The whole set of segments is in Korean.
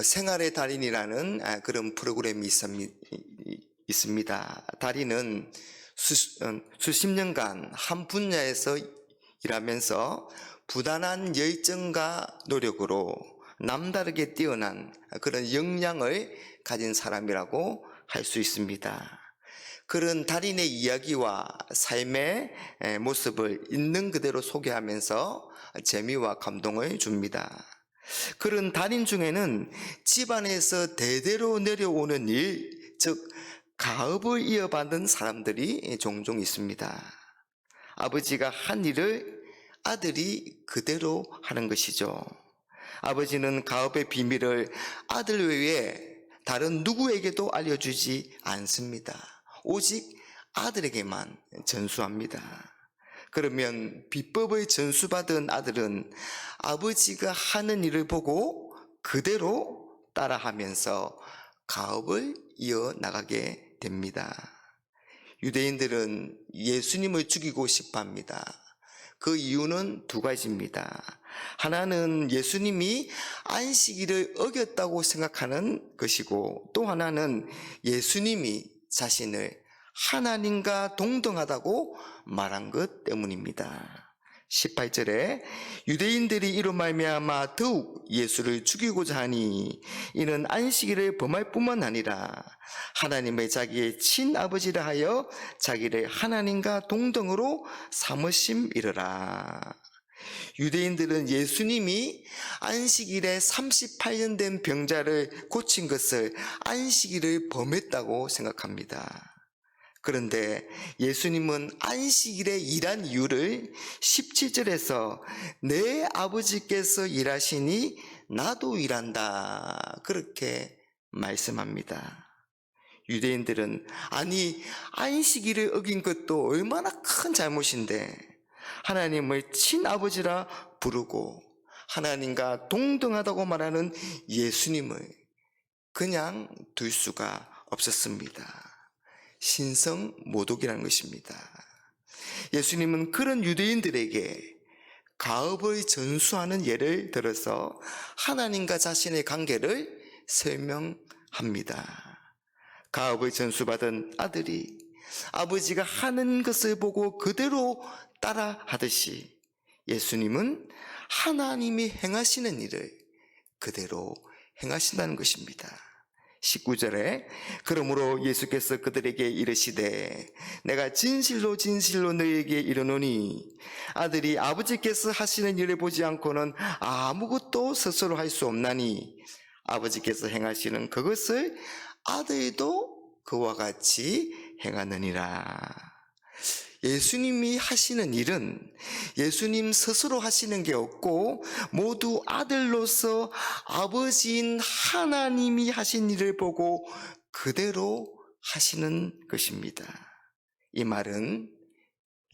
생활의 달인이라는 그런 프로그램이 있습니다. 달인은 수십 년간 한 분야에서 일하면서 부단한 열정과 노력으로 남다르게 뛰어난 그런 역량을 가진 사람이라고 할 수 있습니다. 그런 달인의 이야기와 삶의 모습을 있는 그대로 소개하면서 재미와 감동을 줍니다. 그런 달인 중에는 집안에서 대대로 내려오는 일, 즉 가업을 이어받는 사람들이 종종 있습니다. 아버지가 한 일을 아들이 그대로 하는 것이죠. 아버지는 가업의 비밀을 아들 외에 다른 누구에게도 알려주지 않습니다. 오직 아들에게만 전수합니다. 그러면 비법을 전수받은 아들은 아버지가 하는 일을 보고 그대로 따라하면서 가업을 이어나가게 됩니다. 유대인들은 예수님을 죽이고 싶어 합니다. 그 이유는 두 가지입니다. 하나는 예수님이 안식일을 어겼다고 생각하는 것이고, 또 하나는 예수님이 자신을 하나님과 동등하다고 말한 것 때문입니다. 18절에 유대인들이 이로 말미암아 더욱 예수를 죽이고자 하니 이는 안식일을 범할 뿐만 아니라 하나님의 자기의 친아버지라 하여 자기를 하나님과 동등으로 삼으심이러라. 유대인들은 예수님이 안식일에 38년 된 병자를 고친 것을 안식일을 범했다고 생각합니다. 그런데 예수님은 안식일에 일한 이유를 17절에서 내 아버지께서 일하시니 나도 일한다, 그렇게 말씀합니다. 유대인들은 아니 안식일을 어긴 것도 얼마나 큰 잘못인데 하나님을 친아버지라 부르고 하나님과 동등하다고 말하는 예수님을 그냥 둘 수가 없었습니다. 신성모독이라는 것입니다. 예수님은 그런 유대인들에게 가업을 전수하는 예를 들어서 하나님과 자신의 관계를 설명합니다. 가업을 전수받은 아들이 아버지가 하는 것을 보고 그대로 따라 하듯이 예수님은 하나님이 행하시는 일을 그대로 행하신다는 것입니다. 19절에 그러므로 예수께서 그들에게 이르시되 내가 진실로 진실로 너희에게 이르노니 아들이 아버지께서 하시는 일을 보지 않고는 아무것도 스스로 할 수 없나니 아버지께서 행하시는 그것을 아들도 그와 같이 행하느니라. 예수님이 하시는 일은 예수님 스스로 하시는 게 없고 모두 아들로서 아버지인 하나님이 하신 일을 보고 그대로 하시는 것입니다. 이 말은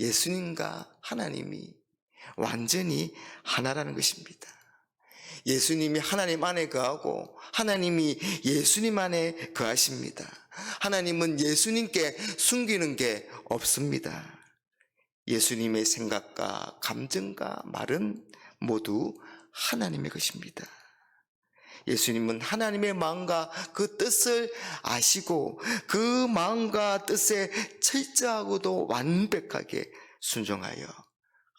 예수님과 하나님이 완전히 하나라는 것입니다. 예수님이 하나님 안에 거하고 하나님이 예수님 안에 거하십니다. 하나님은 예수님께 숨기는 게 없습니다. 예수님의 생각과 감정과 말은 모두 하나님의 것입니다. 예수님은 하나님의 마음과 그 뜻을 아시고 그 마음과 뜻에 철저하고도 완벽하게 순종하여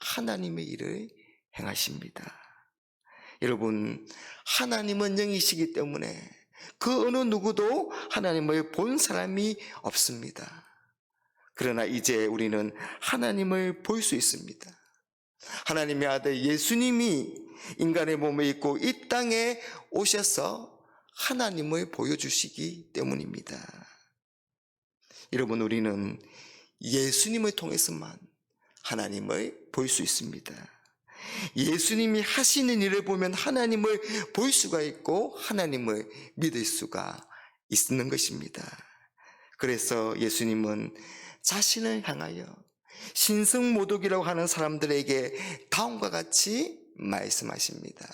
하나님의 일을 행하십니다. 여러분, 하나님은 영이시기 때문에 그 어느 누구도 하나님을 본 사람이 없습니다. 그러나 이제 우리는 하나님을 볼 수 있습니다. 하나님의 아들 예수님이 인간의 몸에 있고 이 땅에 오셔서 하나님을 보여주시기 때문입니다. 여러분, 우리는 예수님을 통해서만 하나님을 볼 수 있습니다. 예수님이 하시는 일을 보면 하나님을 볼 수가 있고 하나님을 믿을 수가 있는 것입니다. 그래서 예수님은 자신을 향하여 신성모독이라고 하는 사람들에게 다음과 같이 말씀하십니다.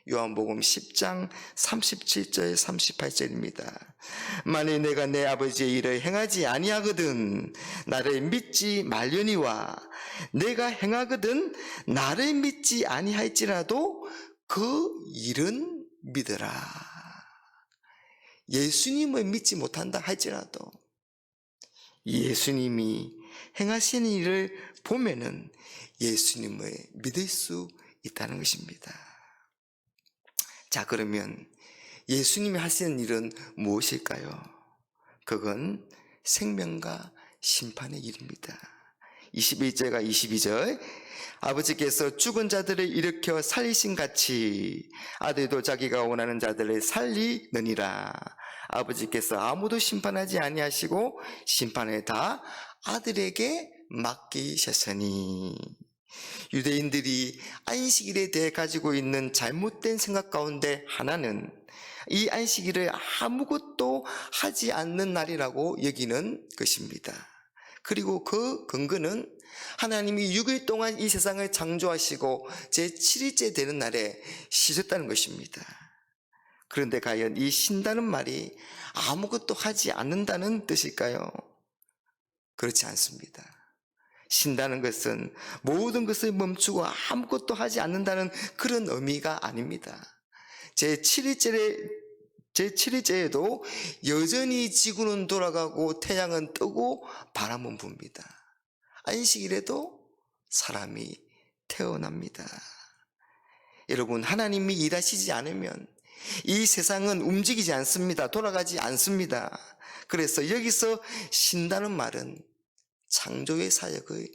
요한복음 10장 37절 38절입니다. 만일 내가 내 아버지의 일을 행하지 아니하거든 나를 믿지 말려니와 내가 행하거든 나를 믿지 아니할지라도 그 일은 믿으라. 예수님을 믿지 못한다 할지라도 예수님이 행하시는 일을 보면은 예수님을 믿을 수 있다는 것입니다. 자, 그러면 예수님이 하시는 일은 무엇일까요? 그건 생명과 심판의 일입니다. 21절과 22절, 아버지께서 죽은 자들을 일으켜 살리신 같이 아들도 자기가 원하는 자들을 살리느니라. 아버지께서 아무도 심판하지 아니하시고 심판을 다 아들에게 맡기셨으니. 유대인들이 안식일에 대해 가지고 있는 잘못된 생각 가운데 하나는 이 안식일을 아무것도 하지 않는 날이라고 여기는 것입니다. 그리고 그 근거는 하나님이 6일 동안 이 세상을 창조하시고 제7일째 되는 날에 쉬셨다는 것입니다. 그런데 과연 이 쉰다는 말이 아무것도 하지 않는다는 뜻일까요? 그렇지 않습니다. 쉰다는 것은 모든 것을 멈추고 아무것도 하지 않는다는 그런 의미가 아닙니다. 제7일째에도 여전히 지구는 돌아가고 태양은 뜨고 바람은 붑니다. 안식일에도 사람이 태어납니다. 여러분, 하나님이 일하시지 않으면 이 세상은 움직이지 않습니다. 돌아가지 않습니다. 그래서 여기서 쉰다는 말은 창조의 사역을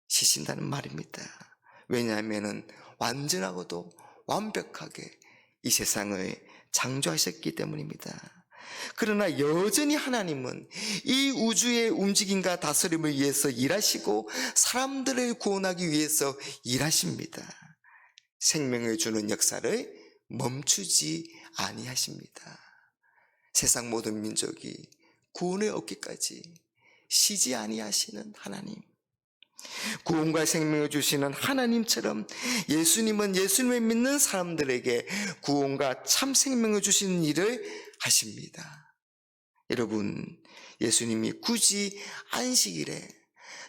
쉬신다는 말입니다. 왜냐하면 완전하고도 완벽하게 이 세상을 창조하셨기 때문입니다. 그러나 여전히 하나님은 이 우주의 움직임과 다스림을 위해서 일하시고 사람들을 구원하기 위해서 일하십니다. 생명을 주는 역사를 멈추지 아니하십니다. 세상 모든 민족이 구원을 얻기까지 쉬지 아니하시는 하나님, 구원과 생명을 주시는 하나님처럼 예수님은 예수님을 믿는 사람들에게 구원과 참 생명을 주시는 일을 하십니다. 여러분, 예수님이 굳이 안식일에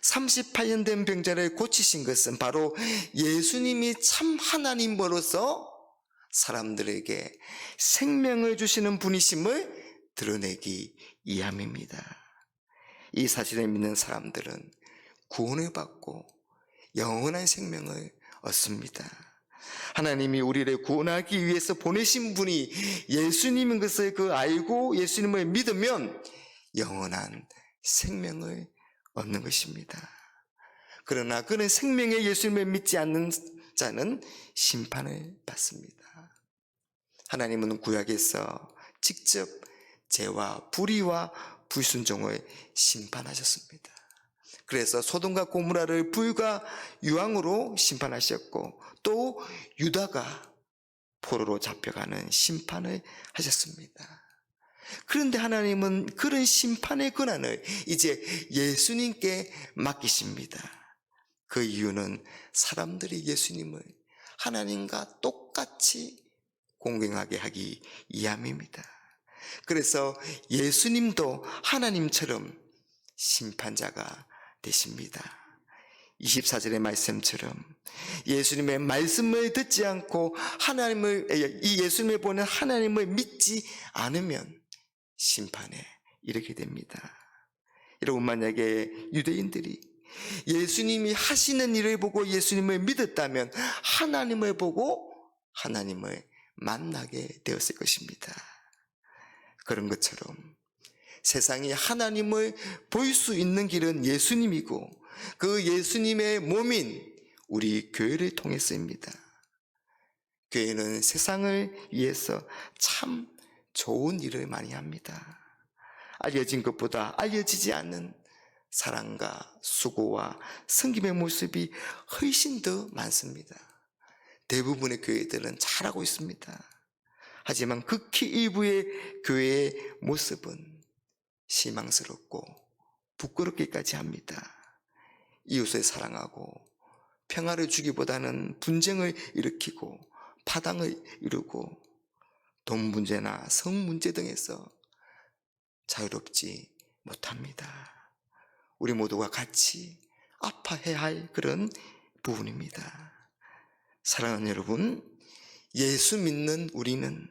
38년 된 병자를 고치신 것은 바로 예수님이 참 하나님으로서 사람들에게 생명을 주시는 분이심을 드러내기 위함입니다. 이 사실을 믿는 사람들은 구원을 받고 영원한 생명을 얻습니다. 하나님이 우리를 구원하기 위해서 보내신 분이 예수님인 것을 알고 예수님을 믿으면 영원한 생명을 얻는 것입니다. 그러나 그런 생명의 예수님을 믿지 않는 자는 심판을 받습니다. 하나님은 구약에서 직접 죄와 불의와 불순종을 심판하셨습니다. 그래서 소돔과 고모라를 불과 유황으로 심판하셨고 또 유다가 포로로 잡혀가는 심판을 하셨습니다. 그런데 하나님은 그런 심판의 권한을 이제 예수님께 맡기십니다. 그 이유는 사람들이 예수님을 하나님과 똑같이 공경하게 하기 위함입니다. 그래서 예수님도 하나님처럼 심판자가 되십니다. 24절의 말씀처럼 예수님의 말씀을 듣지 않고 이 예수님을 보는 하나님을 믿지 않으면 심판에 이르게 됩니다. 여러분, 만약에 유대인들이 예수님이 하시는 일을 보고 예수님을 믿었다면 하나님을 보고 하나님을 만나게 되었을 것입니다. 그런 것처럼 세상이 하나님을 볼 수 있는 길은 예수님이고 그 예수님의 몸인 우리 교회를 통해서입니다. 교회는 세상을 위해서 참 좋은 일을 많이 합니다. 알려진 것보다 알려지지 않는 사랑과 수고와 섬김의 모습이 훨씬 더 많습니다. 대부분의 교회들은 잘하고 있습니다. 하지만 극히 일부의 교회의 모습은 실망스럽고 부끄럽기까지 합니다. 이웃을 사랑하고 평화를 주기보다는 분쟁을 일으키고 파당을 이루고 돈 문제나 성 문제 등에서 자유롭지 못합니다. 우리 모두가 같이 아파해야 할 그런 부분입니다. 사랑하는 여러분, 예수 믿는 우리는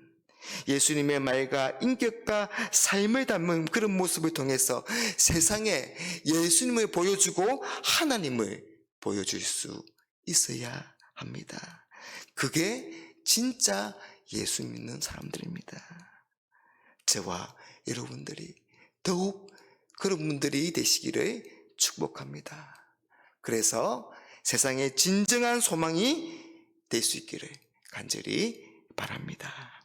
예수님의 말과 인격과 삶을 담은 그런 모습을 통해서 세상에 예수님을 보여주고 하나님을 보여줄 수 있어야 합니다. 그게 진짜 예수 믿는 사람들입니다. 저와 여러분들이 더욱 그런 분들이 되시기를 축복합니다. 그래서 세상의 진정한 소망이 될 수 있기를 간절히 바랍니다.